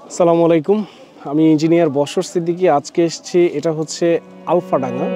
আসসালামু আলাইকুম। আমি ইঞ্জিনিয়ার বশর সিদ্দিকী। আজকে এসেছি, এটা হচ্ছে আলফাডাঙ্গা।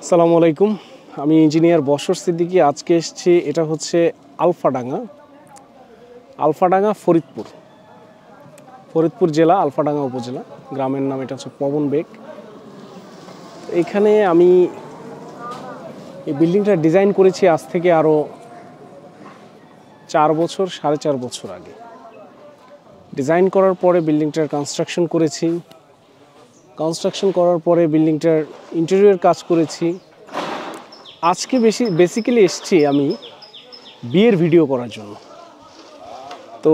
আসসালামু আলাইকুম। আমি ইঞ্জিনিয়ার বশর সিদ্দিকী। আজকে এসেছি, এটা হচ্ছে আলফাডাঙ্গা। আলফাডাঙ্গা ফরিদপুর জেলা, আলফাডাঙ্গা উপজেলা। গ্রামের নাম এটা হচ্ছে পবন বেগ। এখানে আমি এই বিল্ডিংটা ডিজাইন করেছি আজ থেকে আরও 4.5 বছর আগে। ডিজাইন করার পরে বিল্ডিংটার কনস্ট্রাকশন করেছি। কনস্ট্রাকশন করার পরে বিল্ডিংটার ইন্টেরিয়র কাজ করেছি। আজকে বেসিক্যালি এসেছি আমি বিয়ের ভিডিও করার জন্য। তো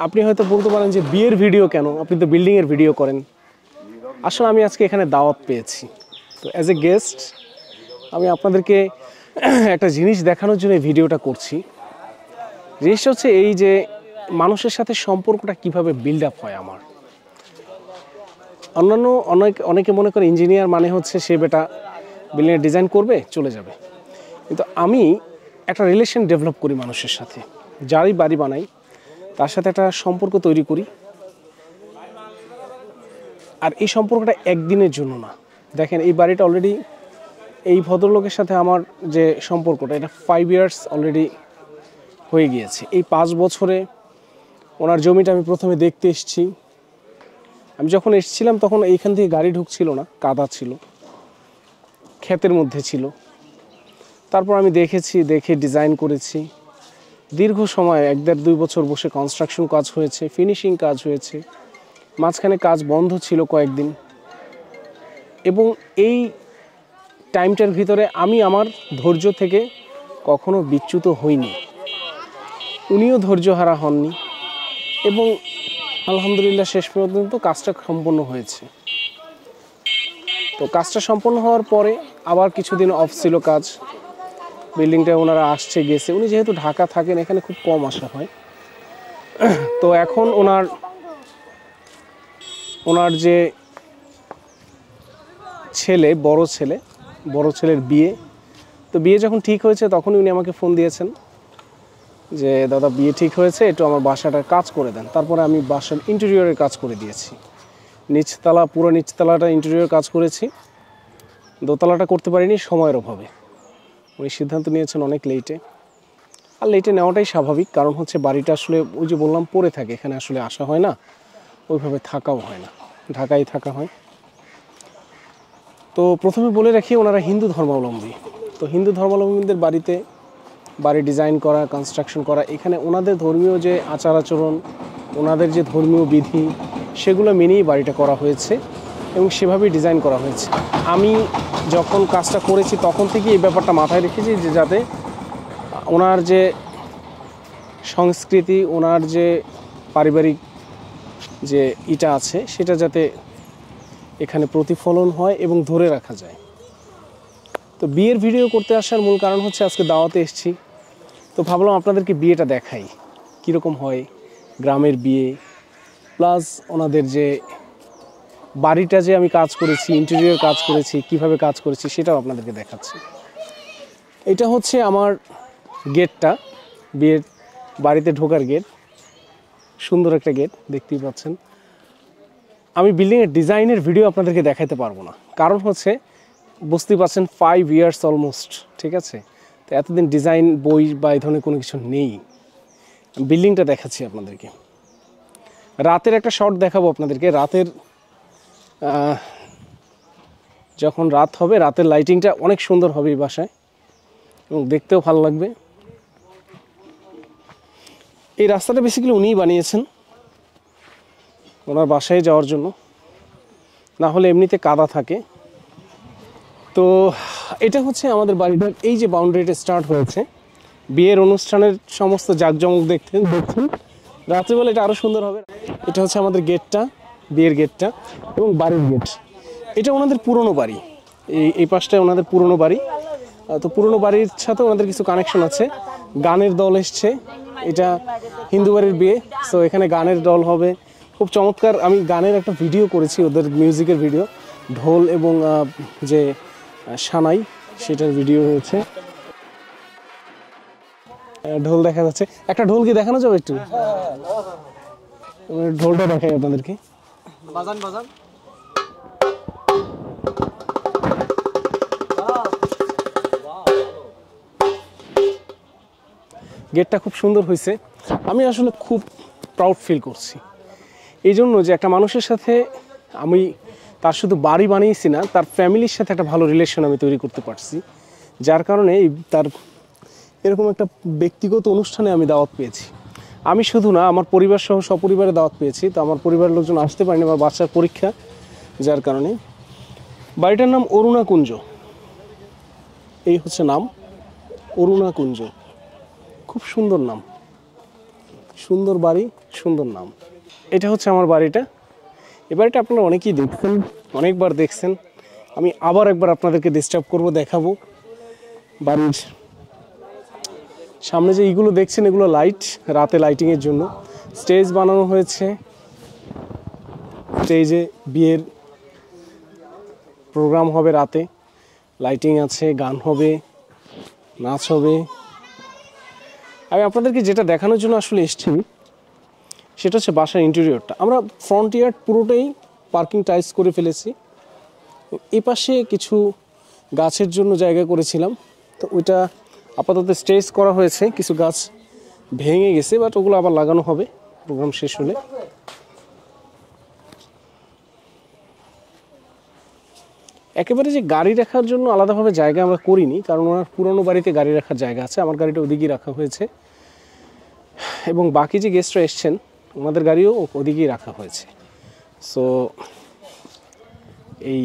আপনি হয়তো বলতে পারেন যে বিয়ের ভিডিও কেন, আপনি তো বিল্ডিংয়ের ভিডিও করেন। আসলে আমি আজকে এখানে দাওয়াত পেয়েছি, তো অ্যাজ এ গেস্ট আমি আপনাদেরকে একটা জিনিস দেখানোর জন্য এই ভিডিওটা করছি। জিনিসটা হচ্ছে এই যে মানুষের সাথে সম্পর্কটা কিভাবে বিল্ড আপ হয়। আমার অনেকে মনে করে ইঞ্জিনিয়ার মানে হচ্ছে সে বেটা বিল্ডিংয়ের ডিজাইন করবে চলে যাবে, কিন্তু আমি একটা রিলেশন ডেভেলপ করি মানুষের সাথে। যারই বাড়ি বানাই তার সাথে একটা সম্পর্ক তৈরি করি। আর এই সম্পর্কটা একদিনের জন্য না। দেখেন, এই বাড়িটা অলরেডি এই ভদ্রলোকের সাথে আমার যে সম্পর্কটা, এটা 5 ইয়ার্স অলরেডি হয়ে গিয়েছে। এই 5 বছরে ওনার জমিটা আমি প্রথমে দেখতে এসেছি। আমি যখন এসেছিলাম তখন এইখান থেকে গাড়ি ঢুকছিল না, কাদা ছিল, ক্ষেতের মধ্যে ছিল। তারপর আমি দেখে ডিজাইন করেছি। দীর্ঘ সময় 1-1.5-2 বছর বসে কনস্ট্রাকশন কাজ হয়েছে, ফিনিশিং কাজ হয়েছে। মাঝখানে কাজ বন্ধ ছিল কয়েকদিন, এবং এই টাইমটার ভিতরে আমি আমার ধৈর্য থেকে কখনো বিচ্যুত হইনি। উনিও ধৈর্যহারা হননি, এবং আলহামদুলিল্লাহ শেষ পর্যন্ত কাজটা সম্পন্ন হয়েছে। তো কাজটা সম্পন্ন হওয়ার পরে আবার কিছুদিন অফ ছিল কাজ। বিল্ডিংটা ওনারা আসছে গেছে। উনি যেহেতু ঢাকা থাকেন, এখানে খুব কম আসা হয়। তো এখন ওনার যে বড় ছেলের বিয়ে, তো বিয়ে যখন ঠিক হয়েছে তখনই উনি আমাকে ফোন দিয়েছেন যে দাদা বিয়ে ঠিক হয়েছে, একটু আমার বাসাটার কাজ করে দেন। তারপরে আমি বাসার ইন্টেরিয়রের কাজ করে দিয়েছি। পুরো নিচতলাটা ইন্টেরিয়র কাজ করেছি। দোতলাটা করতে পারিনি সময়ের অভাবে। উনি সিদ্ধান্ত নিয়েছেন অনেক লেটে। আর লেটে নেওয়াটাই স্বাভাবিক, কারণ হচ্ছে বাড়িটা আসলে ওই যে বললাম পড়ে থাকে, এখানে আসলে আসা হয় না, ওইভাবে থাকাও হয় না, ঢাকায় থাকা হয়। তো প্রথমে বলে রাখি, ওনারা হিন্দু ধর্মাবলম্বী। তো হিন্দু ধর্মাবলম্বীদের বাড়ি ডিজাইন করা, কনস্ট্রাকশন করা, এখানে ওনাদের ধর্মীয় যে আচার আচরণ, ওনাদের যে ধর্মীয় বিধি, সেগুলো মেনেই বাড়িটা করা হয়েছে এবং সেভাবেই ডিজাইন করা হয়েছে। আমি যখন কাজটা করেছি তখন থেকে এই ব্যাপারটা মাথায় রেখেছি যে যাতে ওনার যে সংস্কৃতি, ওনার যে পারিবারিক যে ইটা আছে, সেটা যাতে এখানে প্রতিফলন হয় এবং ধরে রাখা যায়। তো বিয়ের ভিডিও করতে আসার মূল কারণ হচ্ছে আজকে দাওয়াতে এসেছি, তো ভাবলাম আপনাদেরকে বিয়েটা দেখাই কীরকম হয়, গ্রামের বিয়ে, প্লাস ওনাদের যে বাড়িটা যে আমি কাজ করেছি, ইন্টেরিয়র কাজ করেছি, কিভাবে কাজ করেছি সেটাও আপনাদেরকে দেখাচ্ছি। এটা হচ্ছে আমার গেটটা, বিয়ের বাড়িতে ঢোকার গেট। সুন্দর একটা গেট, দেখতেই পাচ্ছেন। আমি বিল্ডিংয়ের ডিজাইনের ভিডিও আপনাদেরকে দেখাতে পারবো না, কারণ হচ্ছে বুঝতেই পারছেন 5 ইয়ার্স অলমোস্ট, ঠিক আছে। তো এতদিন ডিজাইন বই বা এই ধরনের কোনো কিছু নেই। বিল্ডিংটা দেখাচ্ছি আপনাদেরকে। রাতের একটা শট দেখাবো আপনাদেরকে। যখন রাত হবে, রাতের লাইটিংটা অনেক সুন্দর হবে এই বাসায়, এবং দেখতেও ভালো লাগবে। এই রাস্তাটা বেসিক্যালি উনিই বানিয়েছেন ওনার বাসায় যাওয়ার জন্য, না হলে এমনিতে কাদা থাকে। তো এটা হচ্ছে আমাদের বাড়িটার এই যে বাউন্ডারিটা স্টার্ট হয়েছে, বিয়ের অনুষ্ঠানের সমস্ত জাঁকজমক দেখছেন। রাত্রিবেলা এটা আরও সুন্দর হবে। এটা হচ্ছে আমাদের গেটটা, বিয়ের গেটটা এবং বাড়ির গেট। এটা ওনাদের পুরনো বাড়ি, এই পাশটায় ওনাদের পুরনো বাড়ি। তো পুরনো বাড়ির সাথে ওনাদের কিছু কানেকশন আছে। গানের দল এসছে, এটা হিন্দু বাড়ির বিয়ে, সো এখানে গানের দল হবে, খুব চমৎকার। আমি গানের একটা ভিডিও করেছি, ওদের মিউজিকের ভিডিও, ঢোল এবং যে সানাই সেটার ভিডিও হয়েছে। ঢোল দেখা যাচ্ছে, একটা ঢোল কি দেখানো যাবে একটু? ঢোলটা দেখাই আপনাদেরকে। বাজান বাজান। গেটটা খুব সুন্দর হয়েছে। আমি আসলে খুব প্রাউড ফিল করছি এই জন্য যে একটা মানুষের সাথে আমি তার শুধু বাড়ি বানিয়েছি না, তার ফ্যামিলির সাথে একটা ভালো রিলেশন আমি তৈরি করতে পারছি, যার কারণে তার এরকম একটা ব্যক্তিগত অনুষ্ঠানে আমি দাওয়াত পেয়েছি। আমি শুধু না, আমার পরিবার সহ সপরিবারে দাওয়াত পেয়েছি। তো আমার পরিবারের লোকজন আসতে পারেনি, আমার বাচ্চার পরীক্ষা, যার কারণে। বাড়িটার নাম অরুণাকুঞ্জ, এই হচ্ছে নাম অরুণাকুঞ্জ। খুব সুন্দর নাম, সুন্দর বাড়ি, সুন্দর নাম। এটা হচ্ছে আমার বাড়িটা। এই বাড়িটা আপনারা অনেকেই দেখছেন, অনেকবার দেখছেন। আমি আবার একবার আপনাদেরকে ডিস্টার্ব করব, দেখাবো। বাড়ির সামনে যে এইগুলো দেখছেন, এগুলো লাইট, রাতে লাইটিংয়ের জন্য স্টেজ বানানো হয়েছে। স্টেজে বিয়ের প্রোগ্রাম হবে, রাতে লাইটিং আছে, গান হবে, নাচ হবে। আমি আপনাদেরকে যেটা দেখানোর জন্য আসলে এসেছি সেটা হচ্ছে বাসার ইন্টেরিয়রটা। আমরা ফ্রন্ট ইয়ার্ড পুরোটাই পার্কিং টাইলস করে ফেলেছি। এই পাশে কিছু গাছের জন্য জায়গা করেছিলাম, তো ওইটা আপাতত স্টেজ করা হয়েছে। কিছু গাছ ভেঙে গেছে, বাট ওগুলো আবার লাগানো হবে প্রোগ্রাম শেষ হলে। একেবারে যে গাড়ি রাখার জন্য আলাদাভাবে জায়গা আমরা করিনি, কারণ ওনার পুরনো বাড়িতে গাড়ি রাখার জায়গা আছে। আমার গাড়িটা ওদিকেই রাখা হয়েছে, এবং বাকি যে গেস্টরা এসছেন ওনাদের গাড়িও ওদিকেই রাখা হয়েছে। সো এই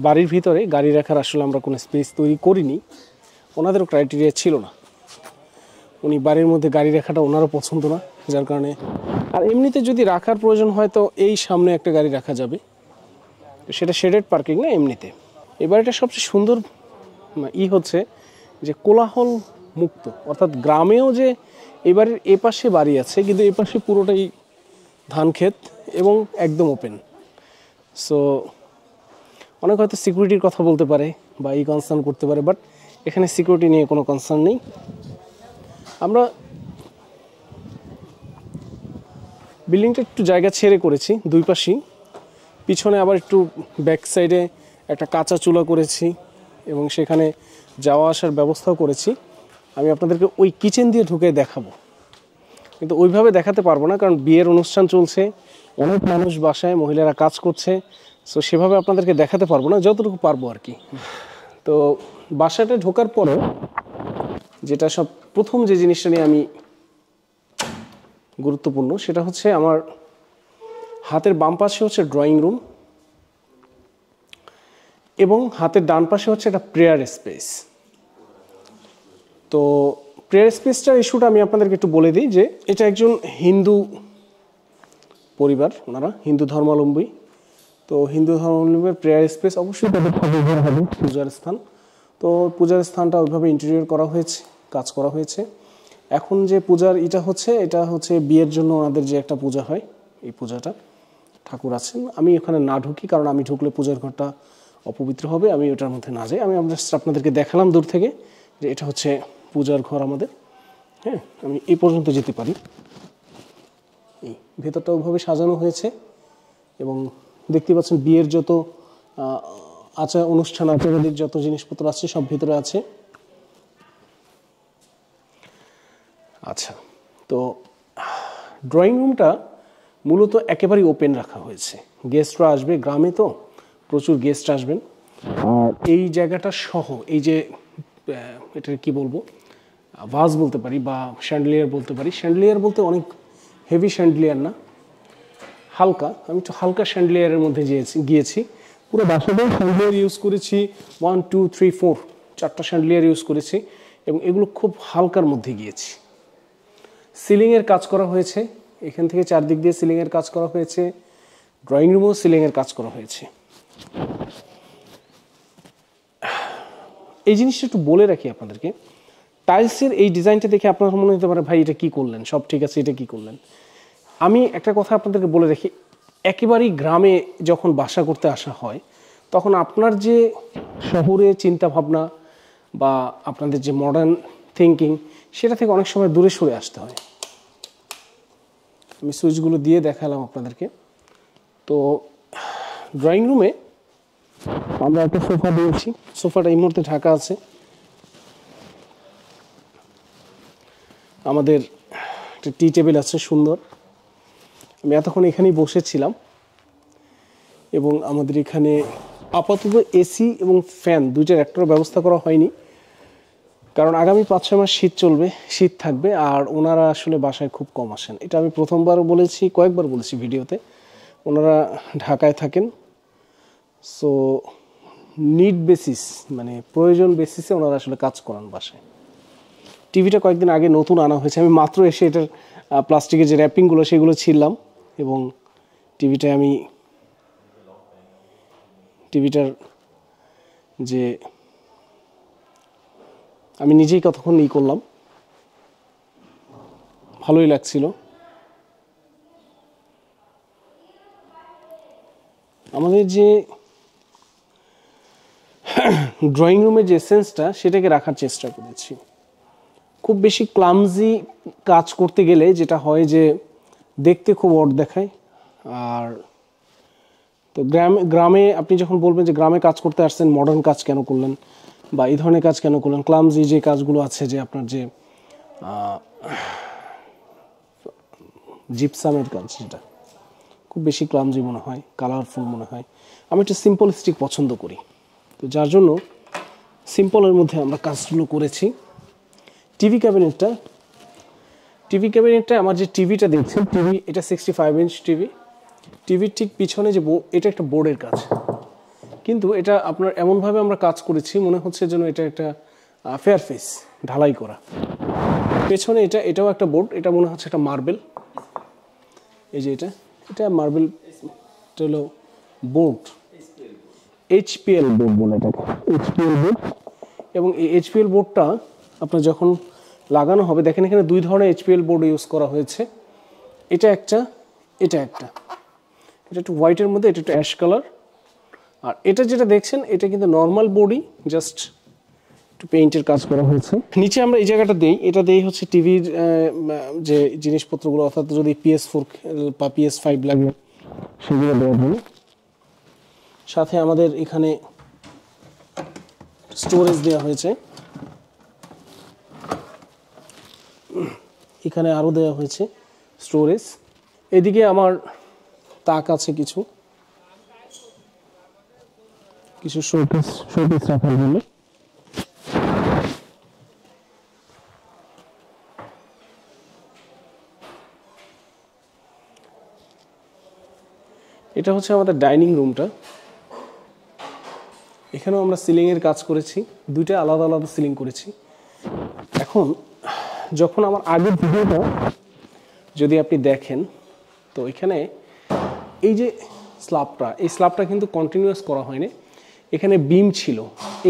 বাড়ির ভিতরে গাড়ি রাখার আসলে আমরা কোনো স্পেস তৈরি করিনি, ওনাদেরও ক্রাইটেরিয়া ছিল না। উনি বাড়ির মধ্যে গাড়ি রাখাটা ওনারও পছন্দ না, যার কারণে। আর এমনিতে যদি রাখার প্রয়োজন হয় তো এই সামনে একটা গাড়ি রাখা যাবে, সেটা শেডেড পার্কিং না, এমনিতে। এই বাড়িটা সবচেয়ে সুন্দর হচ্ছে যে কোলাহল মুক্ত, অর্থাৎ গ্রামেও যে এই বাড়ির এপাশে বাড়ি আছে, কিন্তু এপাশে পুরোটাই ধান ক্ষেত এবং একদম ওপেন। সো অনেক হয়তো সিকিউরিটির কথা বলতে পারে বা এই কনসার্ন করতে পারে, বাট এখানে সিকিউরিটি নিয়ে কোনো কনসার্ন নেই। আমরা বিল্ডিংটা একটু জায়গা ছেড়ে করেছি দুই পাশেই। পিছনে আবার একটু ব্যাক সাইডে একটা কাঁচা চুলা করেছি এবং সেখানে যাওয়া আসার ব্যবস্থাও করেছি। আমি আপনাদেরকে ওই কিচেন দিয়ে ঢুকে দেখাবো, কিন্তু ওইভাবে দেখাতে পারবো না, কারণ বিয়ের অনুষ্ঠান চলছে, অনেক মানুষ বাসায়, মহিলারা কাজ করছে। সো সেভাবে আপনাদেরকে দেখাতে পারবো না, যতটুকু পারবো আর কি। তো বাসাটা ঢোকার পরে যেটা সব প্রথম যে জিনিসটা নিয়ে আমি গুরুত্বপূর্ণ, সেটা হচ্ছে আমার হাতের বাম পাশে হচ্ছে ড্রয়িং রুম এবং হাতের ডান পাশে হচ্ছে একটা প্রেয়ার স্পেস। তো প্রেয়ার স্পেসটার ইস্যুটা আমি আপনাদেরকে একটু বলে দিই যে এটা একজন হিন্দু পরিবার, ওনারা হিন্দু ধর্মাবলম্বী। তো হিন্দু ধর্মাবলম্বীর প্রেয়ার স্পেস অবশ্যই তাদের হবে পূজার স্থান। তো পূজার স্থানটা ওইভাবে ইন্টেরিয়র করা হয়েছে, কাজ করা হয়েছে। এখন যে পূজার এটা হচ্ছে বিয়ের জন্য ওনাদের যে একটা পূজা হয়, এই পূজাটা ঠাকুর আছেন। আমি ওখানে না ঢুকি, কারণ আমি ঢুকলে পূজার ঘরটা অপবিত্র হবে, আমি ওটার মধ্যে না যাই। আমি আপনাদেরকে দেখালাম দূর থেকে যে এটা হচ্ছে পূজার ঘর আমাদের। হ্যাঁ, আমি এই পর্যন্ত যেতে পারি। এই ভেতরটা ওইভাবে সাজানো হয়েছে এবং দেখতে পাচ্ছেন বিয়ের যত অনুষ্ঠান আচারাদির যত জিনিসপত্র আছে সব ভিতরে আছে। আচ্ছা, তো ড্রয়িং রুমটা মূলত একেবারেই ওপেন রাখা হয়েছে। গেস্টরা আসবে, গ্রামে তো প্রচুর গেস্ট আসবেন। আর এই জায়গাটা সহ এই যে এটা কি বলবো, ভাস বলতে পারি বা শ্যান্ডলিয়ার বলতে পারি। শ্যান্ডলিয়ার বলতে অনেক হেভি শ্যান্ডলিয়ার না, হালকা। আমি একটু হালকা শ্যান্ডলিয়ারের মধ্যে গিয়েছি। পুরো বাসাটাই শ্যান্ডলিয়ার ইউজ করেছি, 1 2 3 4 চারটা শ্যান্ডলিয়ার ইউজ করেছি এবং এগুলো খুব হালকার মধ্যে গিয়েছি। সিলিংয়ের কাজ করা হয়েছে, এখান থেকে চারদিক দিয়ে সিলিংয়ের কাজ করা হয়েছে, ড্রয়িং রুমেও সিলিংয়ের কাজ করা হয়েছে। এই জিনিসটা একটু বলে রাখি আপনাদেরকে, টাইলসের এই ডিজাইনটা দেখে আপনার মনে হতে পারে ভাই এটা কি করলেন, সব ঠিক আছে, এটা কি করলেন। আমি একটা কথা আপনাদেরকে বলে রাখি, একেবারেই গ্রামে যখন বাসা করতে আসা হয় তখন আপনার যে শহরে চিন্তা ভাবনা বা আপনাদের যে মডার্ন থিঙ্কিং সেটা থেকে অনেক সময় দূরে সরে আসতে হয়। আমি সুইচগুলো দিয়ে দেখালাম আপনাদেরকে। তো ড্রয়িং রুমে আমরা একটা সোফা দিয়েছি, সোফাটা এই মুহূর্তে ঢাকা আছে। আমাদের একটা টি টেবিল আছে সুন্দর, আমি এতক্ষণ এখানেই বসেছিলাম এবং আমাদের এখানে আপাতত এসি এবং ফ্যান দুইটার একটারও ব্যবস্থা করা হয়নি, কারণ আগামী 5-6 মাস শীত চলবে, শীত থাকবে, আর ওনারা আসলে বাসায় খুব কম আসেন। এটা আমি প্রথমবারও বলেছি, কয়েকবার বলেছি ভিডিওতে, ওনারা ঢাকায় থাকেন। সো নিড বেসিস মানে প্রয়োজন বেসিসে ওনারা আসলে কাজ করান বাসায়। টিভিটা কয়েকদিন আগে নতুন আনা হয়েছে, আমি মাত্র এসে এটার প্লাস্টিকের যে র্যাপিংগুলো সেগুলো ছিললাম এবং টিভিটার যে আমি নিজেই কতক্ষণ করলাম, ভালোই লাগছিল। আমাদের যে ড্রয়িং রুমের যে এসেন্সটা সেটাকে রাখার চেষ্টা করেছি। খুব বেশি ক্লামজি কাজ করতে গেলে যেটা হয় যে দেখতে খুব অড দেখায়। আর তো গ্রামে আপনি যখন বলবেন যে গ্রামে কাজ করতে আসছেন, মডার্ন কাজ কেন করলেন বা এই ধরনের কাজ কেন করলেন, ক্লামজি যে কাজগুলো আছে, যে আপনার যে জিপসামের কাজ, সেটা খুব বেশি ক্লামজি মনে হয়, কালারফুল মনে হয়। আমি একটা সিম্পল স্টিক পছন্দ করি, তো যার জন্য সিম্পলের মধ্যে আমরা কাজগুলো করেছি। টিভি ক্যাবিনেটটা আমার যে টিভিটা দেখছেন, এটা 65 ইঞ্চ টিভির ঠিক পিছনে যে এটা একটা বোর্ডের কাজ, কিন্তু এটা আপনার এমনভাবে আমরা কাজ করেছি মনে হচ্ছে যেন এটা একটা ফেয়ার ফেস ঢালাই করা। পেছনে এটাও একটা বোর্ড, এটা মনে হচ্ছে একটা মার্বেল। এই যে এটা মার্বেল, এটা হলো বোর্ড, HPL বোর্ড বলে এটাকে, HPL বোর্ড। এবং এই HPL বোর্ডটা আপনার যখন লাগানো হবে, দেখেন এখানে দুই ধরনের HPL বোর্ড ইউজ করা হয়েছে, এটা একটা, এটা একটু হোয়াইটের মধ্যে, এটা একটু অ্যাশ কালার। আর এটা যেটা দেখছেন এটা কিন্তু নর্মাল বোর্ডই, জাস্ট একটু পেইন্টের কাজ করা হয়েছে। নিচে আমরা এই জায়গাটা এটা দেই হচ্ছে টিভির যে জিনিসপত্রগুলো, অর্থাৎ যদি PS4 বা PS5 লাগে সেগুলো দেওয়ার জন্য। সাথে আমাদের এখানে স্টোরেজ দেওয়া হয়েছে, এখানে আরও দেওয়া হয়েছে স্টোরেজ। এদিকে আমার তাক আছে কিছু শোপিস রাখার জন্য। এটা হচ্ছে আমাদের ডাইনিং রুমটা, এখানেও আমরা সিলিংয়ের কাজ করেছি, দুইটা আলাদা আলাদা সিলিং করেছি। এখন যখন আমার আগের ভিডিওটা যদি আপনি দেখেন, তো এখানে এই যে স্ল্যাবটা কিন্তু কন্টিনিউয়াস করা হয়নি, এখানে বিম ছিল,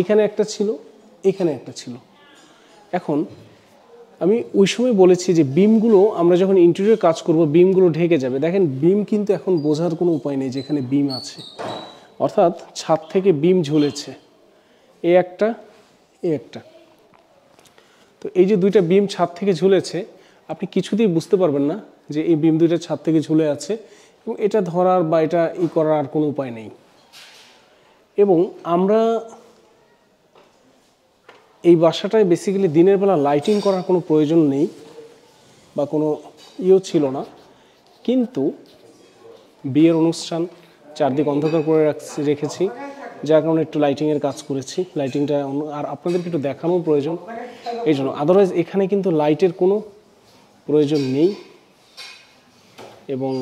এখানে একটা ছিল, এখানে একটা ছিল। এখন আমি ওই সময় বলেছি যে বিমগুলো আমরা যখন ইন্টেরিয়র কাজ করব বিমগুলো ঢেকে যাবে। দেখেন বিম কিন্তু এখন বোঝার কোনো উপায় নেই যেখানে বিম আছে, অর্থাৎ ছাদ থেকে বিম ঝুলেছে, এ একটা। তো এই যে দুইটা বিম ছাদ থেকে ঝুলেছে, আপনি কিছুতেই বুঝতে পারবেন না যে এই বিম দুইটা ছাদ থেকে ঝুলে আছে, এবং এটা ধরার বা এটা করার আর কোনো উপায় নেই। এবং আমরা এই বাসাটায় বেসিক্যালি দিনের বেলা লাইটিং করার কোনো প্রয়োজন নেই বা কোনো ছিল না, কিন্তু বিয়ের অনুষ্ঠান চারদিক অন্ধকার করে রেখেছি, যার কারণে একটু লাইটিংয়ের কাজ করেছি। লাইটিংটা আর আপনাদেরকে একটু দেখানোর প্রয়োজন এই জন্য, আদারওয়াইজ এখানে কিন্তু লাইটের কোনো প্রয়োজন নেই এবং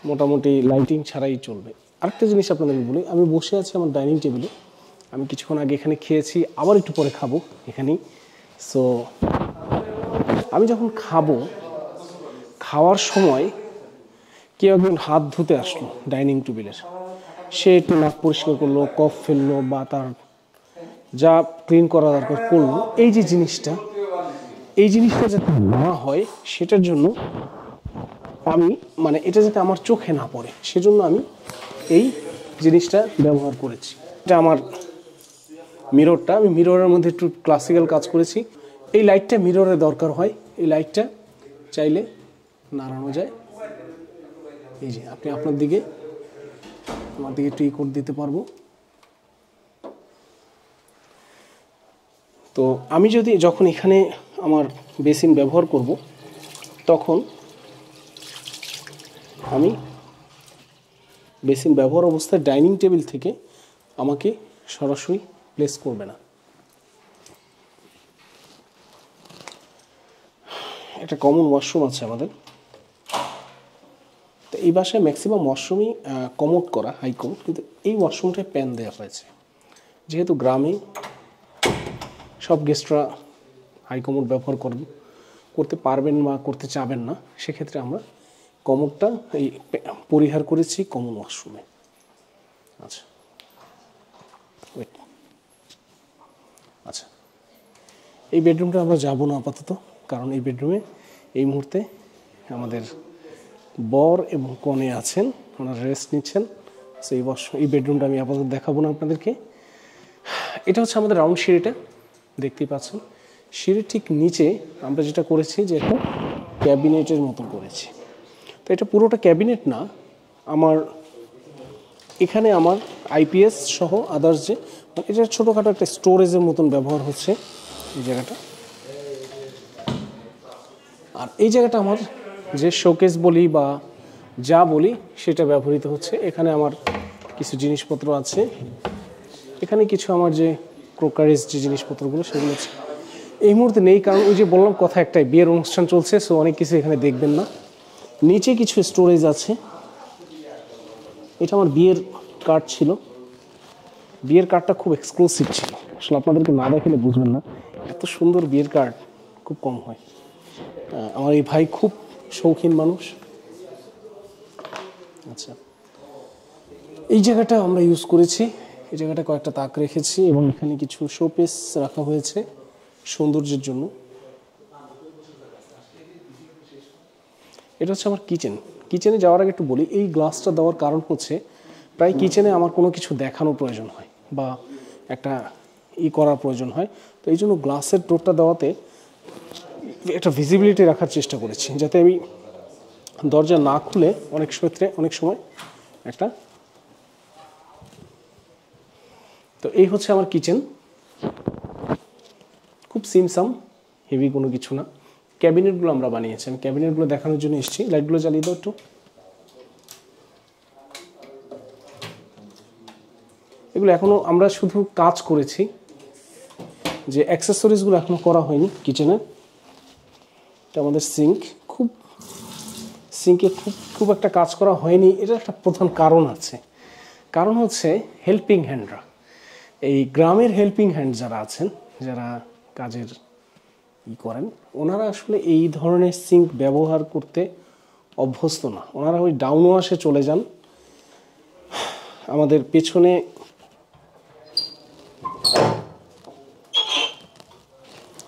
মোটামুটি লাইটিং ছাড়াই চলবে। আরেকটা জিনিস আপনাদের বলি, আমি বসে আছি আমার ডাইনিং টেবিলে, আমি কিছুক্ষণ আগে এখানে খেয়েছি, আবার একটু পরে খাবো এখানেই। সো আমি যখন খাবো, খাওয়ার সময় কেউ একজন হাত ধুতে আসলো ডাইনিং টেবিলের, সে একটু নাক পরিষ্কার করলো, কফ ফেললো বা তার যা ক্লিন করা দরকার করলো। এই যে জিনিসটা, এই জিনিসটা যাতে না হয় সেটার জন্য আমি মানে এটা যাতে আমার চোখে না পড়ে সেজন্য আমি এই জিনিসটা ব্যবহার করেছি। এটা আমার মিররটা, আমি মিররের মধ্যে একটু ক্লাসিক্যাল কাজ করেছি। এই লাইটটা মিররে দরকার হয়, এই লাইটটা চাইলে নাড়ানো যায়। এই যে আপনি আপনার দিকে আমার দিকে একটু করে দিতে পারবো। তো আমি যদি যখন এখানে আমার বেসিন ব্যবহার করব, তখন আমি বেসিন ব্যবহার অবস্থায় ডাইনিং টেবিল থেকে আমাকে সরাসরি প্লেস করবে না। একটা কমন ওয়াশরুম আছে আমাদের, তো এই বাসায় ম্যাক্সিমাম ওয়াশরুমই কমোড করা, হাই কমোড, কিন্তু এই ওয়াশরুমটায় প্যান দেওয়া হয়েছে। যেহেতু গ্রামে সব গেস্টরা হাই কমোড ব্যবহার করতে পারবেন বা করতে চাবেন না, সেক্ষেত্রে আমরা কমোডটা এই পরিহার করেছি কমন ওয়াশরুমে। আচ্ছা ওয়েট, আচ্ছা এই বেডরুমটা আমরা যাব না আপাতত, কারণ এই বেডরুমে এই মুহূর্তে আমাদের বর এবং কনে আছেন, ওনারা রেস্ট নিচ্ছেন। সো এই বেডরুমটা আমি আপাতত দেখাবো না আপনাদেরকে। এটা হচ্ছে আমাদের রাউন্ড সিঁড়িটা, দেখতেই পাচ্ছেন। সিঁড়ির ঠিক নিচে আমরা যেটা করেছি যে একটা ক্যাবিনেটের মতো করেছি। তো এটা পুরোটা ক্যাবিনেট না, আমার এখানে আমার আইপিএস সহ আদার্স যে এটা ছোটোখাটো একটা স্টোরেজের মতন ব্যবহার হচ্ছে এই জায়গাটা। আর এই জায়গাটা আমার যে শোকেস বলি বা যা বলি সেটা ব্যবহৃত হচ্ছে। এখানে আমার কিছু জিনিসপত্র আছে, এখানে কিছু আমার যে ক্রোকারিজ যে জিনিসপত্রগুলো সেগুলো আছে এই মুহূর্তে নেই, কারণ ওই যে বললাম কথা একটাই, বিয়ের অনুষ্ঠান চলছে, সো অনেক কিছু এখানে দেখবেন না। নিচে কিছু স্টোরেজ আছে, এটা আমার বিয়ের কার্ড ছিল, বিয়ের কার্ডটা খুব এক্সক্লুসিভ ছিল, আসলে আপনাদেরকে না দেখালে বুঝবেন না, এত সুন্দর বিয়ের কার্ড খুব কম হয়। আমার এই ভাই খুব শৌখিন মানুষ। আচ্ছা এই জায়গাটা আমরা ইউজ করেছি, এই জায়গাটা কয়েকটা তাক রেখেছি এবং এখানে কিছু শোপিস রাখা হয়েছে সৌন্দর্যের জন্য। এটা হচ্ছে আমার কিচেন। কিচেনে যাওয়ার আগে একটু বলি, এই গ্লাসটা দেওয়ার কারণ হচ্ছে প্রায় কিচেনে আমার কোনো কিছু দেখানোর প্রয়োজন হয় বা একটা করার প্রয়োজন হয়, তো এই জন্য গ্লাসের ডোরটা দেওয়াতে একটা ভিজিবিলিটি রাখার চেষ্টা করেছি, যাতে আমি দরজা না খুলে অনেক সময় একটা। তো এই হচ্ছে আমার কিচেন, খুব সিমসাম, হেভি কোনো কিছু না। ক্যাবিনেটগুলো আমরা বানিয়েছি, আমি ক্যাবিনেটগুলো দেখানোর জন্য এসেছি। লাইটগুলো জ্বালিয়ে দাও একটু। এগুলো এখনও আমরা শুধু কাজ করেছি, যে অ্যাক্সেসরিজগুলো এখনও করা হয়নি কিচেনে। এটা আমাদের সিঙ্কে খুব একটা কাজ করা হয়নি, এটা একটা প্রধান কারণ আছে। কারণ হচ্ছে হেল্পিং হ্যান্ডরা, এই গ্রামের হেল্পিং হ্যান্ড যারা আছেন, যারা কাজের করেন, ওনারা আসলে এই ধরনের সিঙ্ক ব্যবহার করতে অভ্যস্ত না। ওনারা ওই ডাউন ওয়াশে চলে যান। আমাদের পেছনে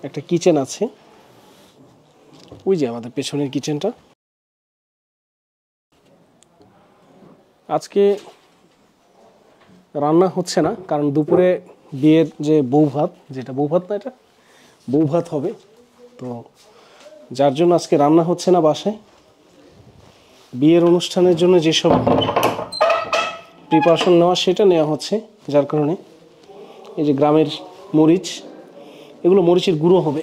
একটা কিচেন আছে, ওই যে আমাদের পেছনের কিচেনটা। আজকে রান্না হচ্ছে না, কারণ দুপুরে বিয়ের যে বৌভাত, যেটা বৌভাত না, এটা বৌভাত হবে, তো যার জন্য আজকে রান্না হচ্ছে না বাসায়। বিয়ের অনুষ্ঠানের জন্য যেসব প্রিপারেশন নেওয়া সেটা নেওয়া হচ্ছে, যার কারণে এই যে গ্রামের মরিচ, এগুলো মরিচের গুঁড়ো হবে,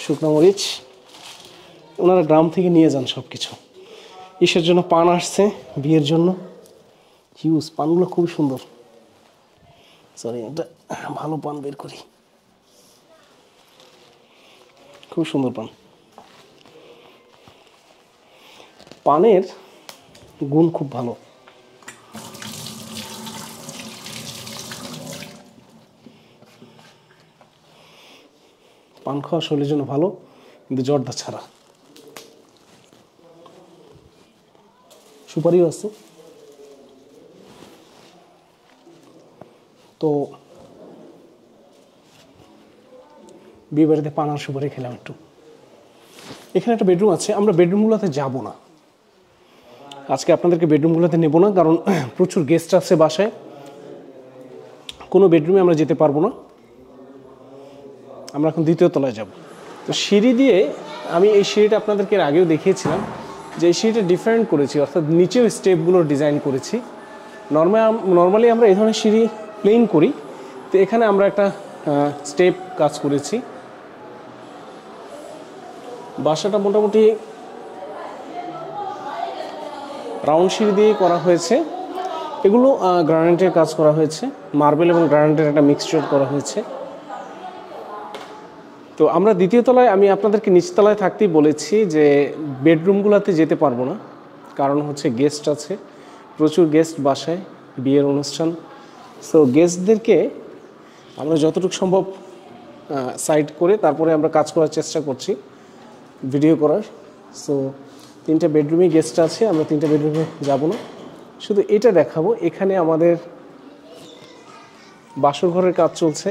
শুকনো মরিচ, ওনারা গ্রাম থেকে নিয়ে যান সব কিছু। ইসের জন্য পান আসছে, বিয়ের জন্য হিউজ পানগুলো, খুব সুন্দর। সরি, একটা ভালো পান বের করি, খুব সুন্দর পান। পানের গুণ খুব ভালো। পান খাওয়া শরীরের জন্য ভালো, কিন্তু জর্দা ছাড়া। সুপারিও আছে। তো বিয়ে বাড়িতে পান আর সুপারি খেলাম একটু। এখানে একটা বেডরুম আছে, আমরা বেডরুমগুলোতে যাব না আজকে, আপনাদেরকে বেডরুমগুলোতে নেব না, কারণ প্রচুর গেস্ট আছে বাসায়, কোনো বেডরুমে আমরা যেতে পারবো না। আমরা এখন দ্বিতীয় তলায় যাব। তো সিঁড়ি দিয়ে, আমি এই সিঁড়িটা আপনাদেরকে এর আগেও দেখিয়েছিলাম যে এই সিঁড়িটা ডিফারেন্ট করেছি, অর্থাৎ নিচেও স্টেপগুলোর ডিজাইন করেছি। নর্মালি আমরা এই ধরনের সিঁড়ি প্লেন করি, তো এখানে আমরা একটা স্টেপ কাজ করেছি। বাসাটা মোটামুটি রাউন্ড সিঁড়ি দিয়েই করা হয়েছে। এগুলো গ্রানাইটের কাজ করা হয়েছে, মার্বেল এবং গ্রানাইটের একটা মিক্সচার করা হয়েছে। তো আমরা দ্বিতীয় তলায়, আমি আপনাদেরকে নিচতলায় থাকতেই বলেছি যে বেডরুমগুলোতে যেতে পারবো না, কারণ হচ্ছে গেস্ট আছে, প্রচুর গেস্ট বাসায়, বিয়ের অনুষ্ঠান। সো গেস্টদেরকে আমরা যতটুকু সম্ভব সাইড করে তারপরে আমরা কাজ করার চেষ্টা করছি, ভিডিও করার। সো 3টা বেডরুমে গেস্ট আছে, আমরা 3টা বেডরুমে যাব না, শুধু এটা দেখাবো। এখানে আমাদের বাসর ঘরের কাজ চলছে,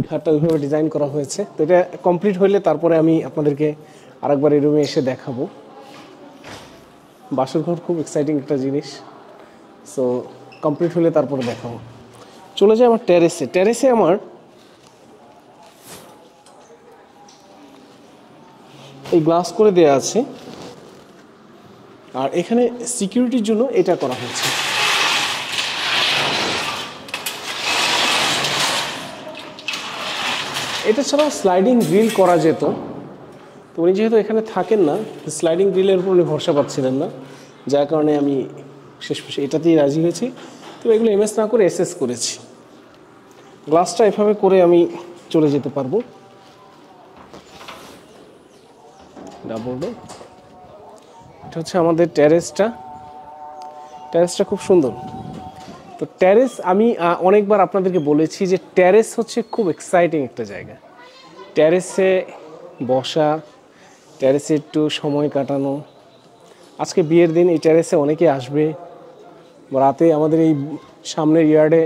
ঘরটা ওইভাবে ডিজাইন করা হয়েছে। তো এটা কমপ্লিট হইলে তারপরে আমি আপনাদেরকে আরেকবার এই রুমে এসে দেখাবো। বাসর ঘর খুব এক্সাইটিং একটা জিনিস, সো কমপ্লিট হলে তারপরে দেখাবো। চলে যায় আমার টেরেসে। টেরেসে আমার এই গ্লাস করে দেয়া আছে, আর এখানে সিকিউরিটির জন্য এটা করা হয়েছে। এটা ছাড়াও স্লাইডিং গ্রিল করা যেত, তো উনি যেহেতু এখানে থাকেন না, স্লাইডিং গ্রিলের উপর উনি ভরসা পাচ্ছিলেন না, যার কারণে আমি শেষমেশে এটাতেই রাজি হয়েছি। তো এগুলো এমএস না করে এসএস করেছি। গ্লাসটা এভাবে করে আমি চলে যেতে পারবো। Double door. এটা হচ্ছে আমাদের টেরেসটা। টেরেসটা খুব সুন্দর। তো টেরেস, আমি অনেকবার আপনাদেরকে বলেছি যে টেরেস হচ্ছে খুব এক্সাইটিং একটা জায়গা। টেরেসে বসা, টেরেসে একটু সময় কাটানো। আজকে বিয়ের দিন, এই টেরেসে অনেকে আসবে। রাতে আমাদের এই সামনের ইয়ার্ডে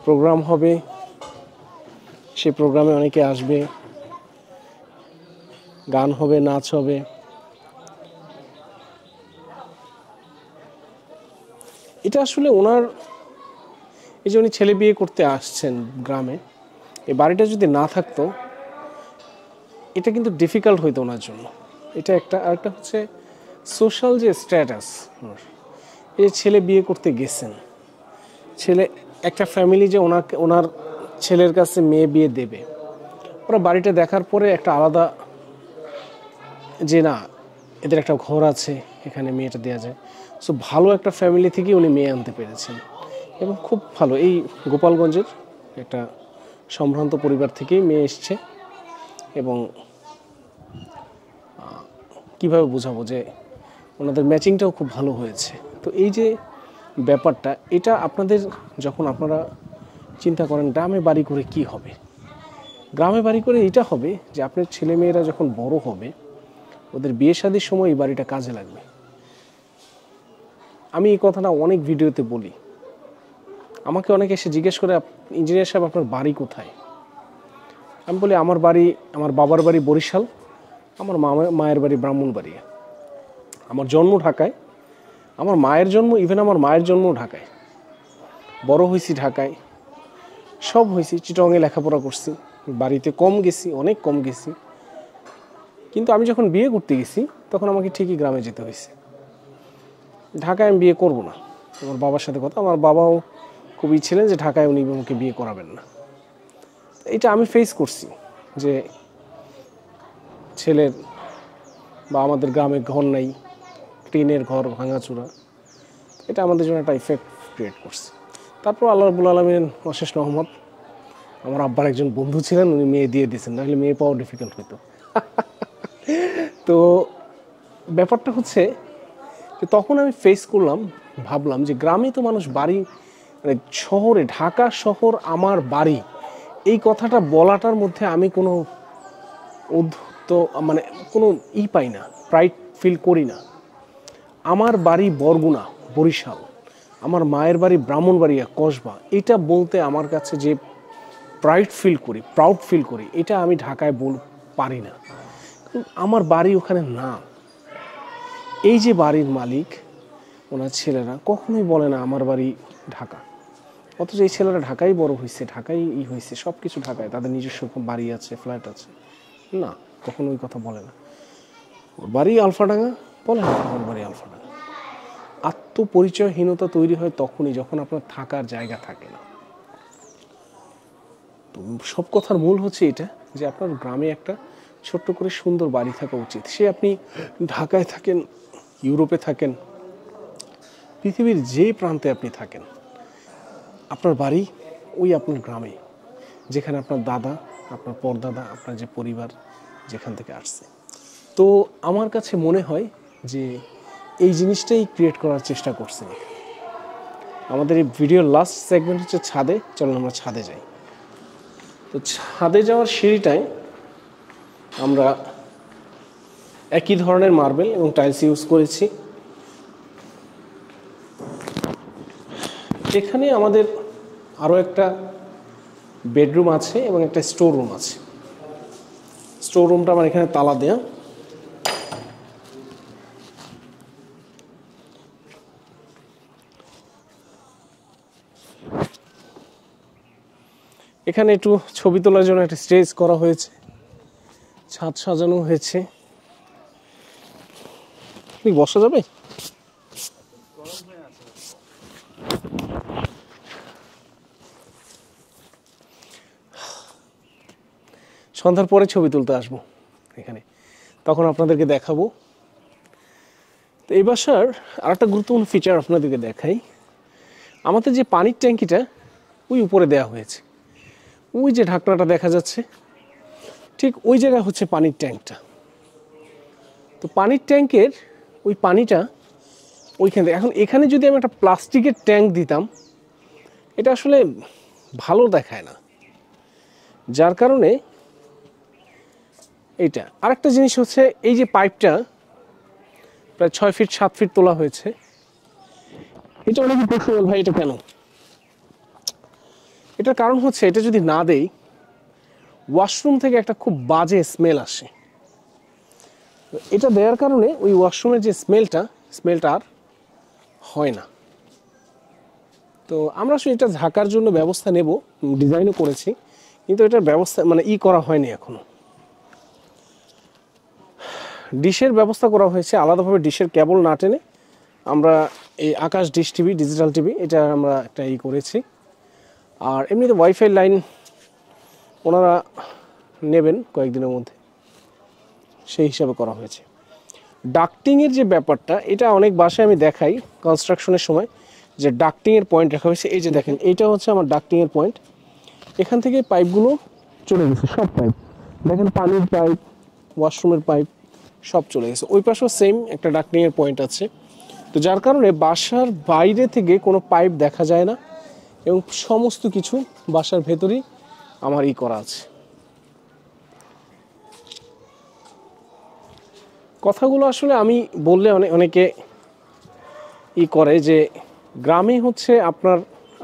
প্রোগ্রাম হবে, সেই প্রোগ্রামে অনেকে আসবে, গান হবে, নাচ হবে। এটা আসলে ওনার, এই যে উনি ছেলে বিয়ে করতে আসছেন গ্রামে, এই বাড়িটা যদি না থাকতো এটা কিন্তু ডিফিকাল্ট হইতো ওনার জন্য। এটা একটা। আরেকটা হচ্ছে সোশ্যাল যে স্ট্যাটাস, এই যে ছেলে বিয়ে করতে গেছেন, ছেলে একটা ফ্যামিলি যে ওনার ছেলের কাছে মেয়ে বিয়ে দেবে, ওরা বাড়িটা দেখার পরে একটা আলাদা যে না, এদের একটা ঘর আছে, এখানে মেয়েটা দেওয়া যায়। সো ভালো একটা ফ্যামিলি থেকে উনি মেয়ে আনতে পেরেছেন, এবং খুব ভালো। এই গোপালগঞ্জের একটা সম্ভ্রান্ত পরিবার থেকেই মেয়ে এসছে। এবং কিভাবে বোঝাবো যে ওনাদের ম্যাচিংটাও খুব ভালো হয়েছে। তো এই যে ব্যাপারটা, এটা আপনাদের যখন আপনারা চিন্তা করেন গ্রামে বাড়ি করে কি হবে, গ্রামে বাড়ি করে এটা হবে যে আপনার ছেলেমেয়েরা যখন বড় হবে, ওদের বিয়ে শাদীর সময় এই বাড়িটা কাজে লাগবে। আমি এই কথাটা অনেক ভিডিওতে বলি। আমাকে অনেকে এসে জিজ্ঞেস করে, ইঞ্জিনিয়ার সাহেব আপনার বাড়ি কোথায়? আমি বলি আমার বাড়ি, আমার বাবার বাড়ি বরিশাল, আমার মায়ের বাড়ি ব্রাহ্মণবাড়িয়া। আমার জন্ম ঢাকায়, আমার মায়ের জন্ম, ইভেন আমার মায়ের জন্ম ঢাকায়, বড় হয়েছি ঢাকায়, সব হয়েছি। চিটংয়ে লেখাপড়া করছি, বাড়িতে কম গেছি, অনেক কম গেছি। কিন্তু আমি যখন বিয়ে করতে গেছি তখন আমাকে ঠিকই গ্রামে যেতে হয়েছে। ঢাকায় আমি বিয়ে করব না, আমার বাবার সাথে কথা। আমার বাবাও খুবই ছিলেন যে ঢাকায় উনি আমাকে বিয়ে করাবেন না। এটা আমি ফেস করছি যে ছেলের বা আমাদের গ্রামে ঘর নাই, টিনের ঘর, ভাঙাচোরা। এটা আমাদের জন্য একটা ইফেক্ট ক্রিয়েট করছে। তারপর আল্লাহ রাব্বুল আলামিন অশেষ রহমত, আমার আব্বার একজন বন্ধু ছিলেন, উনি মেয়ে দিয়ে দিয়েছেন, নাহলে মেয়ে পাওয়া ডিফিকাল্ট হতো। তো ব্যাপারটা হচ্ছে তো তখন আমি ফেস করলাম, ভাবলাম যে গ্রামে তো মানুষ বাড়ি, মানে শহরে, ঢাকা শহর আমার বাড়ি, এই কথাটা বলাটার মধ্যে আমি কোনো উদ্ধত মানে কোনো পাই না, প্রাইড ফিল করি না। আমার বাড়ি বরগুনা, বরিশাল, আমার মায়ের বাড়ি ব্রাহ্মণবাড়িয়া, কসবা, এটা বলতে আমার কাছে যে প্রাউড ফিল করি, এটা আমি ঢাকায় পারি না। আমার বাড়ি ওখানে না। এই যে বাড়ির মালিক, ওনার ছেলেরা কখনোই বলে না আমার বাড়ি ঢাকা, অথচ এই ছেলেরা ঢাকায় বড় হয়েছে, ঢাকায় হয়েছে, সব কিছু ঢাকায়, তাদের নিজস্ব বাড়ি আছে, ফ্ল্যাট আছে, না, কখনো ওই কথা বলে না। ওর বাড়ি আলফাডাঙ্গা, বলে না আমার বাড়ি আলফাডাঙ্গা। আত্মপরিচয়হীনতা তৈরি হয় তখনই যখন আপনার থাকার জায়গা থাকে না। তো সব কথার মূল হচ্ছে এটা যে আপনার গ্রামে একটা ছোট্ট করে সুন্দর বাড়ি থাকা উচিত। সে আপনি ঢাকায় থাকেন, ইউরোপে থাকেন, পৃথিবীর যে প্রান্তে আপনি থাকেন, আপনার বাড়ি ওই আপনার গ্রামে, যেখানে আপনার দাদা, আপনার পরদাদা, আপনার যে পরিবার যেখান থেকে আসছে। তো আমার কাছে মনে হয় যে এই জিনিসটাই ক্রিয়েট করার চেষ্টা করছে। আমাদের এই ভিডিওর লাস্ট সেগমেন্ট হচ্ছে ছাদে। চলুন আমরা ছাদে যাই। তো ছাদে যাওয়ার সিঁড়িটায় আমরা একই ধরনের মার্বেল এবং টাইলস ইউজ করেছি। এখানে আমাদের আরও একটা বেডরুম আছে এবং একটা স্টোর রুম আছে। স্টোর রুমটা আমার এখানে তালা দেয়া। এখানে একটু ছবি তোলার জন্য একটা স্টেজ করা হয়েছে, ছাদ সাজানো হয়েছে। বসা যাবে? সন্ধ্যার পরে ছবি তুলতে আসবো এখানে, তখন আপনাদেরকে দেখাবো। তো এই বাসার আরেকটা গুরুত্বপূর্ণ ফিচার আপনাদেরকে দেখাই। আমাদের যে পানির ট্যাঙ্কিটা ওই উপরে দেওয়া হয়েছে, ওই যে ঢাকনাটা দেখা যাচ্ছে, ঠিক ওই জায়গায় হচ্ছে পানির ট্যাঙ্কটা। তো পানির ট্যাঙ্কের ওই পানিটা ওইখানে, এখন এখানে যদি আমি একটা প্লাস্টিকের ট্যাঙ্ক দিতাম, এটা আসলে ভালো দেখায় না, যার কারণে এইটা। আরেকটা জিনিস হচ্ছে এই যে পাইপটা প্রায় 6 ফিট 7 ফিট তোলা হয়েছে, এটা অনেক প্রশ্ন, ভাই এটা কেন? এটার কারণ হচ্ছে এটা যদি না দেই, ওয়াশরুম থেকে একটা খুব বাজে স্মেল আসে। এটা দেওয়ার কারণে ওই ওয়াশরুমের যে স্মেলটা আর হয় না। তো আমরা আসলে এটা ঢাকার জন্য ব্যবস্থা নেব, ডিজাইনও করেছি, কিন্তু এটার ব্যবস্থা মানে করা হয়নি এখনো। ডিশের ব্যবস্থা করা হয়েছে আলাদাভাবে, ডিশের কেবল না টেনে আমরা এই আকাশ ডিশ টিভি, ডিজিটাল টিভি, এটা আমরা একটা করেছি। আর এমনিতে ওয়াইফাই লাইন ওনারা নেবেন কয়েকদিনের মধ্যে, সেই হিসাবে করা হয়েছে। ডাক্টিংয়ের যে ব্যাপারটা, এটা অনেক বাসায় আমি দেখাই কনস্ট্রাকশনের সময়, যে ডাক্টিংয়ের পয়েন্ট রাখা হয়েছে। এই যে দেখেন, এইটা হচ্ছে আমার ডাক্টিংয়ের পয়েন্ট। এখান থেকে পাইপগুলো চলে গেছে, সব পাইপ দেখেন, পানির পাইপ, ওয়াশরুমের পাইপ সব চলে গেছে। ওই পাশেও সেম একটা ডাক্টিংয়ের পয়েন্ট আছে। তো যার কারণে বাসার বাইরে থেকে কোনো পাইপ দেখা যায় না এবং সমস্ত কিছু বাসার ভেতরেই আমার করা আছে। কথাগুলো আসলে আমি বললে অনেকে করে যে গ্রামে হচ্ছে আপনার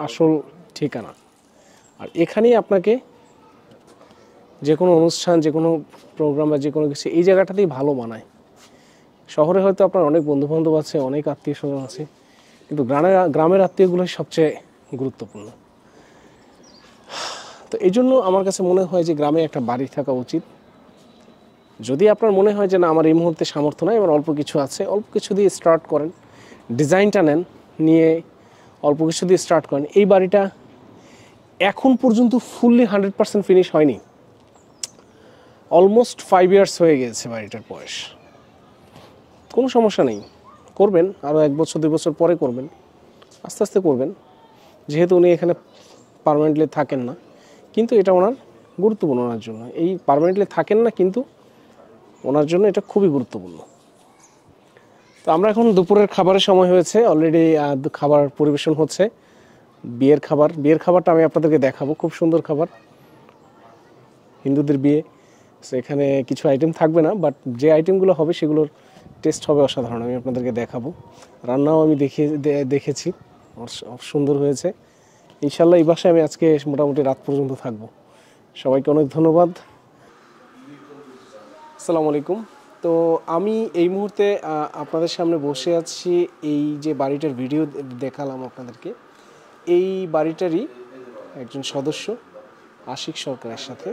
আসল ঠিকানা, আর এখানেই আপনাকে যে কোনো অনুষ্ঠান, যে কোনো প্রোগ্রাম বা যে কোনো কিছু এই জায়গাটাতেই ভালো মানায়। শহরে হয়তো আপনার অনেক বন্ধুবান্ধব আছে, অনেক আত্মীয় স্বজন আছে, কিন্তু গ্রামের আত্মীয়গুলোই সবচেয়ে গুরুত্বপূর্ণ। তো এই জন্য আমার কাছে মনে হয় যে গ্রামে একটা বাড়ি থাকা উচিত। যদি আপনার মনে হয় যে না, আমার এই মুহূর্তে সামর্থ্য নয়, আমার অল্প কিছু আছে, অল্প কিছু দিয়ে স্টার্ট করেন, ডিজাইনটা নেন, নিয়ে অল্প কিছু দিয়ে স্টার্ট করেন। এই বাড়িটা এখন পর্যন্ত ফুললি 100% ফিনিশ হয়নি, অলমোস্ট 5 ইয়ার্স হয়ে গেছে বাড়িটার বয়স। কোনো সমস্যা নেই, করবেন, আরও 1 বছর 2 বছর পরে করবেন, আস্তে আস্তে করবেন, যেহেতু উনি এখানে পার্মানেন্টলি থাকেন না। কিন্তু এটা ওনার গুরুত্বপূর্ণ, ওনার জন্য এই পার্মানেন্টলি থাকেন না, কিন্তু ওনার জন্য এটা খুবই গুরুত্বপূর্ণ। তো আমরা এখন দুপুরের খাবারের সময় হয়েছে, অলরেডি খাবার পরিবেশন হচ্ছে। বিয়ের খাবারটা আমি আপনাদেরকে দেখাবো, খুব সুন্দর খাবার, হিন্দুদের বিয়ে। সো এখানে কিছু আইটেম থাকবে না, বাট যে আইটেমগুলো হবে সেগুলোর টেস্ট হবে অসাধারণ, আমি আপনাদেরকে দেখাবো। রান্নাও আমি দেখেছি, সুন্দর হয়েছে। ইনশাল্লাহ এই বাসায় আমি আজকে মোটামুটি রাত পর্যন্ত থাকবো। সবাইকে অনেক ধন্যবাদ। আসসালামু আলাইকুম। তো আমি এই মুহূর্তে আপনাদের সামনে বসে আছি, এই যে বাড়িটার ভিডিও দেখালাম আপনাদেরকে, এই বাড়িটারই একজন সদস্য আশিক সরকারের সাথে।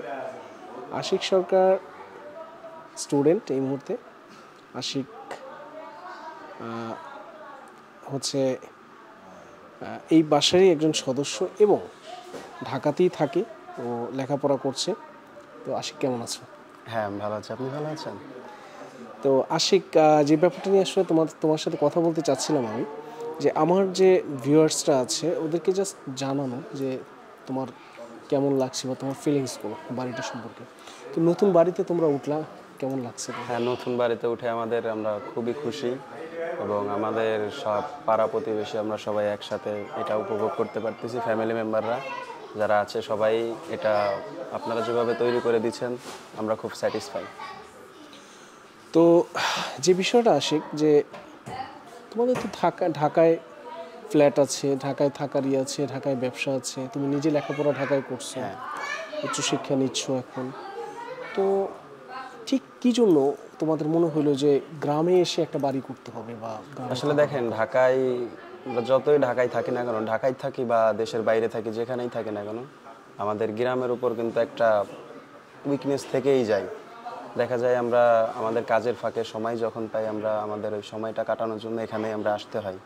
আশিক সরকার স্টুডেন্ট এই মুহূর্তে। আশিক হচ্ছে এই বাসারই একজন সদস্য এবং ঢাকাতেই থাকে, ও লেখাপড়া করছে। তো আশিক কেমন আছো? হ্যাঁ, আমি ভালো আছি। আপনি ভালো আছেন? তো আশিক, যে ব্যাপারটা নিয়ে আসলে তোমার সাথে কথা বলতে চাচ্ছিলাম আমি, যে আমার যে ভিউয়ার্সরা আছে ওদেরকে জাস্ট জানানো যে তোমার কেমন লাগছে বা তোমার ফিলিংসগুলো বাড়িটা সম্পর্কে। তো নতুন বাড়িতে তোমরা উঠলা, কেমন লাগছে? হ্যাঁ, নতুন বাড়িতে উঠে আমরা খুবই খুশি, এবং আমাদের সব পাড়া প্রতিবেশী আমরা সবাই একসাথে এটা উপভোগ করতে পারতেছি। ফ্যামিলি মেম্বাররা যারা আছে সবাই এটা আপনারা যেভাবে তৈরি করে দিচ্ছেন আমরা খুব স্যাটিসফাই। তো যে বিষয়টা আশিক, যে তোমাদের তো ঢাকায় ফ্ল্যাট আছে, ঢাকায় থাকার আছে, ঢাকায় ব্যবসা আছে, তুমি নিজে লেখাপড়া ঢাকায় করছো, উচ্চশিক্ষা নিচ্ছ এখন। তো ঠিক কী জন্য তোমাদের মনে হলো যে গ্রামে এসে একটা বাড়ি করতে হবে? বা আসলে দেখেন, ঢাকায় আমরা যতই ঢাকায় থাকি না কেন, ঢাকায় থাকি বা দেশের বাইরে থাকি, যেখানেই থাকি না কেন, আমাদের গ্রামের উপর কিন্তু একটা উইকনেস থেকেই যায়। দেখা যায় আমরা আমাদের কাজের ফাঁকে সময় যখন পাই, আমরা আমাদের ওই সময়টা কাটানোর জন্য এখানে আমরা আসতে হয়।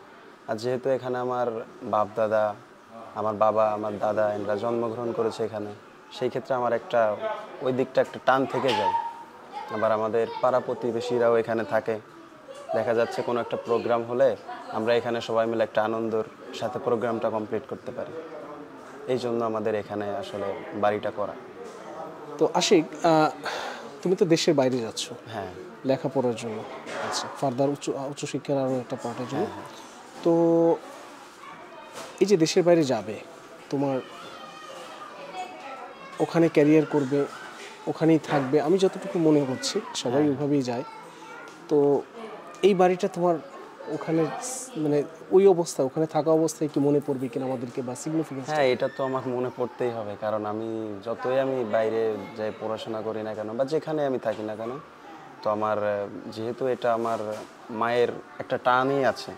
আর যেহেতু এখানে আমার বাপ দাদা, আমার বাবা, আমার দাদা এরা জন্মগ্রহণ করেছে এখানে, সেই ক্ষেত্রে আমার একটা ওই দিকটা একটা টান থেকে যায়। আবার আমাদের পাড়া প্রতিবেশীরাও এখানে থাকে। দেখা যাচ্ছে কোনো একটা প্রোগ্রাম হলে আমরা এখানে সবাই মিলে একটা আনন্দের সাথে প্রোগ্রামটা কমপ্লিট করতে পারি। এই জন্য আমাদের এখানে আসলে বাড়িটা করা। তো আশিক, তুমি তো দেশের বাইরে যাচ্ছ হ্যাঁ, লেখাপড়ার জন্য, আচ্ছা, ফার্দার উচ্চশিক্ষার আরও একটা পার্টের জন্য। তো এই যে দেশের বাইরে যাবে, তোমার ওখানে ক্যারিয়ার করবে, ওখানেই থাকবে, আমি যতটুকু মনে করছি সবাই ওইভাবেই যায়। তো এই বাড়িটা তোমার ওখানে মানে ওই অবস্থা, ওখানে থাকা অবস্থায় কি মনে পড়বে কিনা আমাদেরকে, বা সিগনিফিকেন্স? হ্যাঁ, এটা তো আমার মনে পড়তেই হবে, কারণ আমি যতই আমি বাইরে যাই পড়াশোনা করি না কেন বা যেখানে আমি থাকি না কেন, তো আমার যেহেতু এটা আমার মায়ের একটা টানই আছে।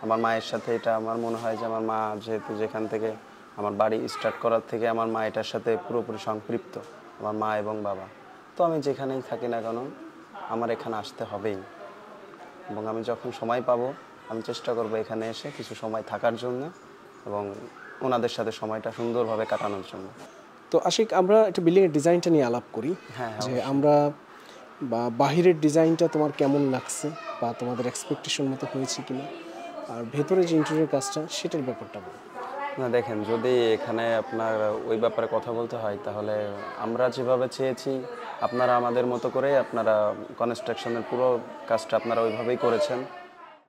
আমার মায়ের সাথে এটা আমার মনে হয় যে আমার মা যেহেতু যেখান থেকে আমার বাড়ি স্টার্ট করার থেকে আমার মা এটার সাথে পুরোপুরি সম্পৃক্ত, আমার মা এবং বাবা। তো আমি যেখানেই থাকি না কেন আমার এখানে আসতে হবেই, এবং আমি যখন সময় পাবো আমি চেষ্টা করবো এখানে এসে কিছু সময় থাকার জন্য এবং ওনাদের সাথে সময়টা সুন্দরভাবে কাটানোর জন্য। তো আশিক, আমরা একটা বিল্ডিংয়ের ডিজাইনটা নিয়ে আলাপ করি। হ্যাঁ, যে আমরা বা বাহিরের ডিজাইনটা তোমার কেমন লাগছে, বা তোমাদের এক্সপেকটেশন মতো হয়েছে কিনা, আর ভেতরে যে ইন্টেরিয়র কাজটা সেটার ব্যাপারটা বলো। না দেখেন, যদি এখানে আপনার ওই ব্যাপারে কথা বলতে হয় তাহলে আমরা যেভাবে চেয়েছি আপনারা আমাদের মতো করে আপনারা কনস্ট্রাকশনের পুরো কাজটা আপনারা ওইভাবেই করেছেন।